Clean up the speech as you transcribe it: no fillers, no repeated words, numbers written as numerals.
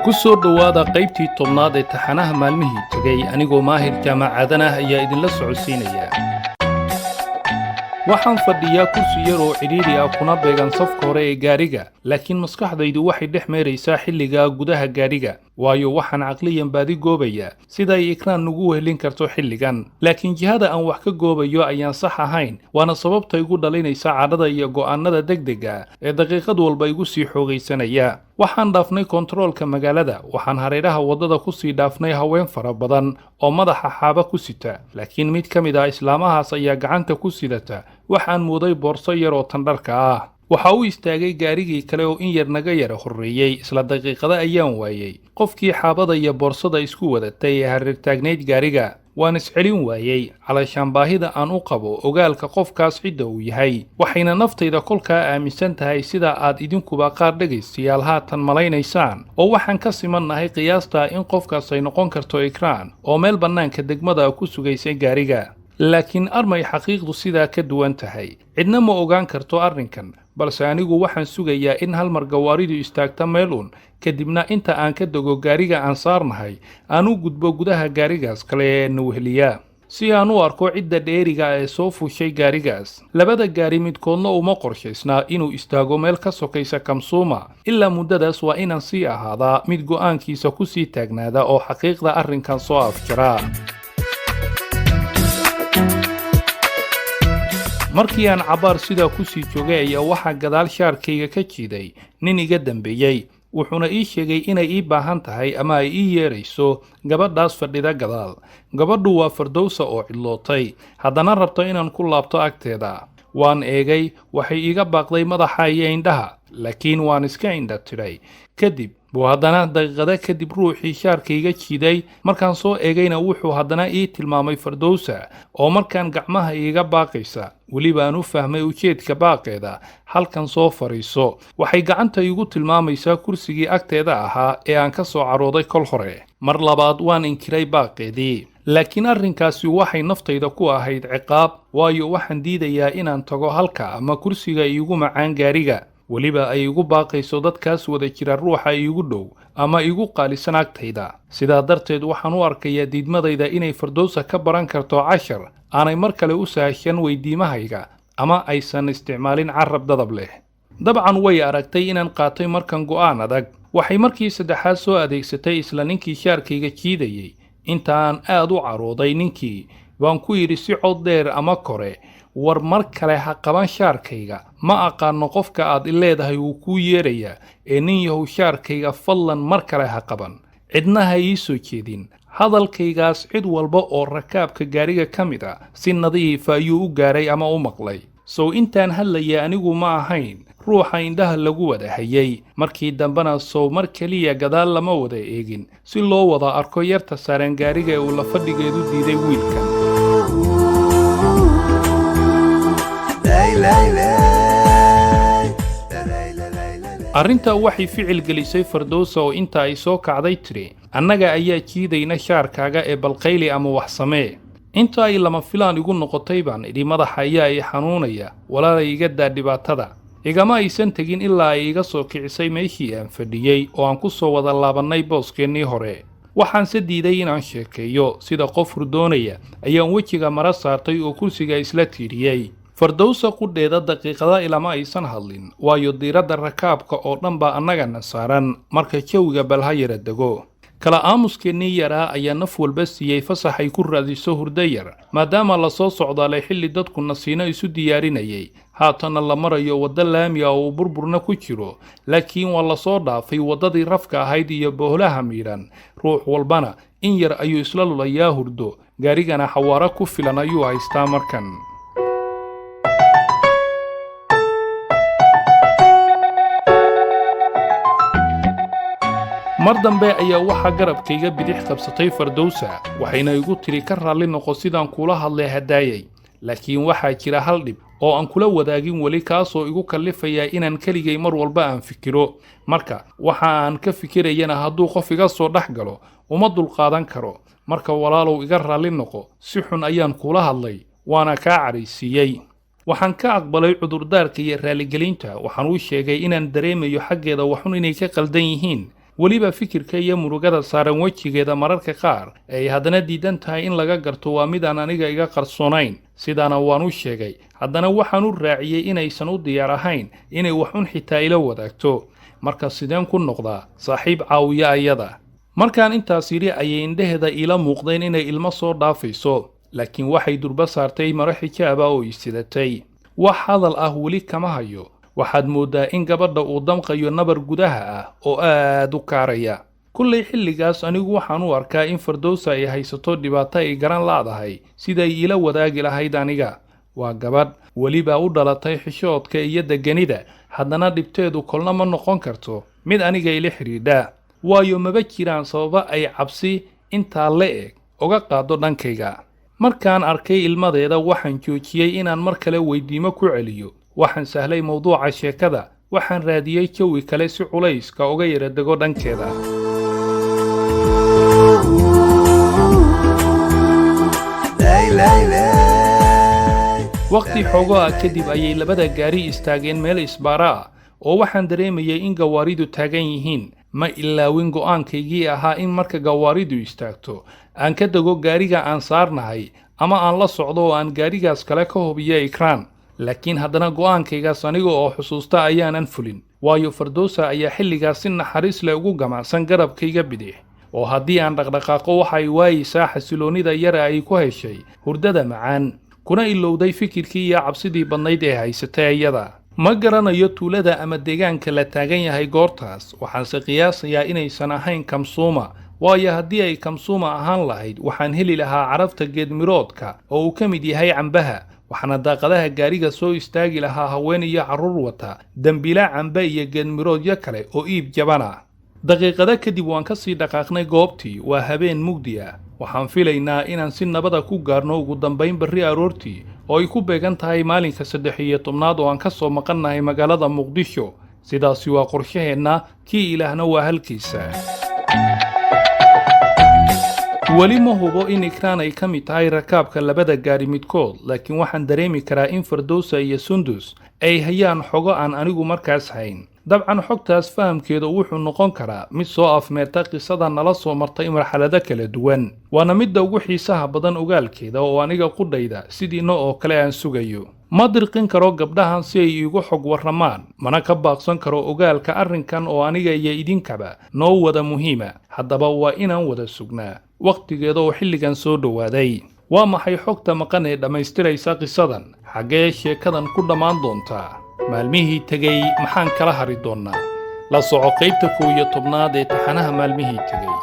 ku soo dhowaada qaybtii tobnaad ee taxanaha maalmihii tegey anigoo maahir jaamacadan ah ayaa idinla socodsiinaya waxaan fadhiyaa kursi yar oo cidhiidhi ah kuna beegan safka hore ee gaadhiga laakiin maskaxdaydu waxay dhex meeraysaa xilliga gudaha gaadhiga waayo waxaan caqliyan baadi goobaya sida ay ikraan nugu wehelin karto xilligan laakiin jihada aan wax ka goobayo ayaan sax ahayn waana sababta igu dhalinaysa cadhada iyo go'aanada degdega ee daqiiqad walba igu sii xoogaysanaya waxaan dhaafnay kontaroolka magaalada waxaan hareeraha waddada ku sii dhaafnay haween fara badan oo madaxa xaaba ku sita laakiin mid ka mid ah islaamahaas ayaa gacanta ku sidata waxaan mooday boorso yar oo tandharka ah waxa uu istaagay gaarigii kale oo in yar naga yara horreeyey isla daqiiqada ayaan waayey qofkii xaabada iyo boorsada isku wadatay ee hareertaagnayd gaariga waan iscelin waayey calashaan baahida aan u qabo ogaalka qofkaas cidda uu yahay waxayna naftayda kolkaa aaminsan tahay sida aad idinkuba qaar dhegaystayaal haatan malaynaysaan oo waxaan ka simannahay qiyaasta in qofkaas ay noqon karto ikraan oo meel bannaanka degmada ku sugaysay gaariga laakiin armay xaqiiqdu sidaa ka duwan tahay cidna ma ogaan karto arrinkan balse anigu waxaan sugayaa in hal mar gawaaridu istaagta meel uun kadibna inta aan ka dego gaariga aan saarnahay aan u gudbo gudaha gaarigaas kale ee nawheliya si aan u arko cidda dheeriga ee soo fushay gaarigaas labada gaari midkoodna uma qorshaysnaa inuu istaago meel ka sokaysa kamsuuma ilaa muddadaas waa inaan sii ahaadaa mid go'aankiisa ku sii taagnaada oo xaqiiqda arrinkan soo afjara markii aan cabaar sidaa ku sii joogay ayaa waxaa gadaal shaarkayga ka jiiday nin iga dambeeyey wuxuuna ii sheegay inay ii baahan tahay ama ay ii yeedhayso gabadhaas fadhida gadaal gabadhu waa Fardowsa oo cidlootay haddana rabto inaan ku laabto agteeda waan eegay waxay iiga baaqday madaxa iyo indhaha laakiin waan iska indha tidhay kadib buu haddana daqiiqada kadib ruuxii shaarkayga jiiday markaan soo eegayna wuxuu haddana ii tilmaamay Fardowsa oo markaan gacmaha iiga baaqaysa weliba aan u fahmay ujeedka baaqeeda halkan soo fariiso waxay gacanta iigu tilmaamaysaa kursigii agteeda ahaa ee aan ka soo carooday kol hore mar labaad waan inkiray baaqeedii laakiin arrinkaasi waxay naftayda ku ahayd ciqaab waayo waxaan diidayaa inaan tago halka ama kursiga iigu macaan gaariga weliba ay igu baaqayso dadkaas wada jira ruuxa iigu dhow ama igu qaalisan agtayda sidaa darteed waxaan u arkayaa diidmadayda inay Fardowsa ka baran karto cashar aanay mar kale u sahashan weydiimahayga ama aysan isticmaalin carab dadab leh dabcan way aragtay inaan qaatay markan go'aan adag waxay markii saddexaad soo adeegsatay isla ninkii shaarkayga jiidayay intaan aad u carooday ninkii baan ku yidhi si cod dheer ama kore war mar kale ha qaban shaarkayga ma aqaano qofka aad leedahay uu kuu yeerayaa ee nin yahow shaarkayga fadlan mar kale ha qaban cidna ha ii soo jeedin hadalkaygaas cid walba oo rakaabka gaariga ka mid ah si nadiifa ayuu u gaaray ama u maqlay sow intaan hadlaya anigu ma ahayn ruuxa indhaha lagu wada hayay markii dambena sow mar keliya gadaal lama wada eegin si loo wada arko yarta saaran gaariga ee uu la fadhigeedu diiday wiilkan arrintaa waxay ficil gelisay Fardowsa oo inta ay soo kacday tiri annaga ayaa jiidayna shaarkaaga ee balqayli ama wax samee inta ay lama filaan igu noqotay baan idhi madaxa ayaa i xanuunaya walaalay iga daa dhibaatada igama aysan tegin ilaa ay iga soo kicisay meeshii aan fadhiyey oo aan ku soo wada laabannay booskeenii hore waxaanse diiday inaan sheekeeyo sida qof hurdoonaya ayaan wejiga mara saartay oo kursiga isla tiiriyey Fardowsa qudheeda daqiiqada ilama aysan hadlin waayo diiradda rakaabka oo dhan baa annagana saaran marka jawiga balha yara dego kala aamuskeenii yaraa ayaa naf walba siiyey fasax ay ku raadiso hurdo yar maadaama la soo socdaalay xilli dadku nasiino isu diyaarinayay haatana la marayo wadda laami ah oo burburna ku jiro laakiin waa la soo dhaafay waddadii rafka ahayd iyo bohlaha miidhan ruux walbana in yar ayuu isla lulayaa hurdo gaarigana xawaaro ku filan ayuu haystaa markan mar dambe ayaa waxaa garabkayga bidix qabsatay Fardowsa waxayna igu tiri ka raalli noqo sidaan kula hadlay hadaayay laakiin waxaa jira hal dhib oo aan kula wadaagin weli kaasoo igu kallifaya inaan keligay mar walba aan fikiro marka waxa aan ka fikirayana hadduu qof iga soo dhex galo uma dulqaadan karo marka walaalow iga raalli noqo si xun ayaan kula hadlay waana kaa caraysiiyey waxaan ka aqbalay cudurdaarka iyo raaligelinta waxaan u sheegay inaan dareemayo xaggeeda waxun inay ka qaldan yihiin weliba fikirka iyo murugada saaran wejigeeda mararka qaar ay haddana diidan tahay in laga garto waa mid aan aniga iga qarsoonayn sidaana waan u sheegay haddana waxaan u raaciyey inaysan u diyaar ahayn inay wax un xitaa ila wadaagto marka sideen ku noqdaa saaxiib caawiya ayada markaan intaas yidhi ayay indhaheeda iila muuqdeen inay ilmo soo dhaafayso laakiin waxay durba saartay maro xijaaba oo isidatay wax hadal ah weli kama hayo waxaad mooddaa in gabadha uu damqayo nabar gudaha ah oo aad u kaaraya kullay xilligaas anigu waxaan u arkaa in Fardowsa ay haysato dhibaato ay garan laadahay siday ila wadaagi lahayd aniga waa gabadh weliba u dhalatay xishoodka iyo deganida haddana dhibteedu kolna ma noqon karto mid aniga ila xiriidha waayo maba jiraan sababa ay cabsi intaa le'eg uga qaado dhankayga markaan arkay ilmadeeda waxaan joojiyey inaan mar kale weydiimo ku celiyo waxaan sahlay mowduuca sheekada waxaan raadiyey jawi kale si culayska uga yara dego dhankeeda waqti xoogo ah kadib ayay labada gaari istaageen meel isbaara ah oo waxaan dareemayay in gawaaridu taagan yihiin ma ilaawin go'aankaygii ahaa in marka gawaaridu istaagto aan ka dego gaariga aan saarnahay ama aan la socdo oo aan gaarigaas kale ka hubiyo Ikraan laakiin haddana go'aankaygaas aniga oo xusuusta ayaanan fulin waayo Fardowsa ayaa xilligaas si naxariis leh ugu gamacsan garabkayga bidix oo haddii aan dhaqdhaqaaqo waxay waayeysaa xasiloonida yara ay ku heshay hurdada macaan kuna ilowday fikirkii iyo cabsidii badnayd ee haysatay iyada ma garanayo tuulada ama deegaanka la taagan yahay goortaas waxaanse qiyaasayaa inaysan ahayn Kamsuuma waayo haddii ay Kamsuuma ahaan lahayd waxaan heli lahaa carafta geedmiroodka oo uu ka mid yahay cambaha waxaana daaqadaha gaariga soo istaagi lahaa haween iyo carruur wata dambiila cambe iyo geedmiroodyo kale oo iib jabana daqiiqada kadib waan ka sii dhaqaaqnay goobtii waa habeen mugdi ah waxaan filaynaa inaan si nabada ku gaarno ugu dambayn barri aroortii oo ay ku beegan tahay maalinka 13 oo aan ka soo maqannahay magaalada Muqdisho sidaasi waa qorshaheenna kii ilaahna waa halkiisa weli ma hubo in Ikraan ay ka mid tahay rakaabka labada gaari midkood laakiin waxaan dareemi karaa in Fardowsa iyo Sundus ay hayaan xogo aan anigu markaas hayn dabcan xogtaas fahamkeeda wuxuu noqon karaa mid soo afmeerta qisada nala soo martay marxalado kala duwan waana midda ugu xiisaha badan ogaalkeeda oo aniga qudhayda sidiina oo kale aan sugayo ma dirqin karo gabdhahan si ay iigu xog warramaan mana ka baaqsan karo ogaalka arrinkan oo aniga iyo idinkaba noo wada muhiima haddaba waa inaan wada sugnaa waqtigeeda oo xilligan soo dhowaaday waa maxay xogta maqan ee dhammaystiraysa qisadan xaggee sheekadan ku dhammaan doontaa maalmihii tegey maxaan kala hari doonnaa la soco qaybta 11 ee taxanaha maalmihii tegey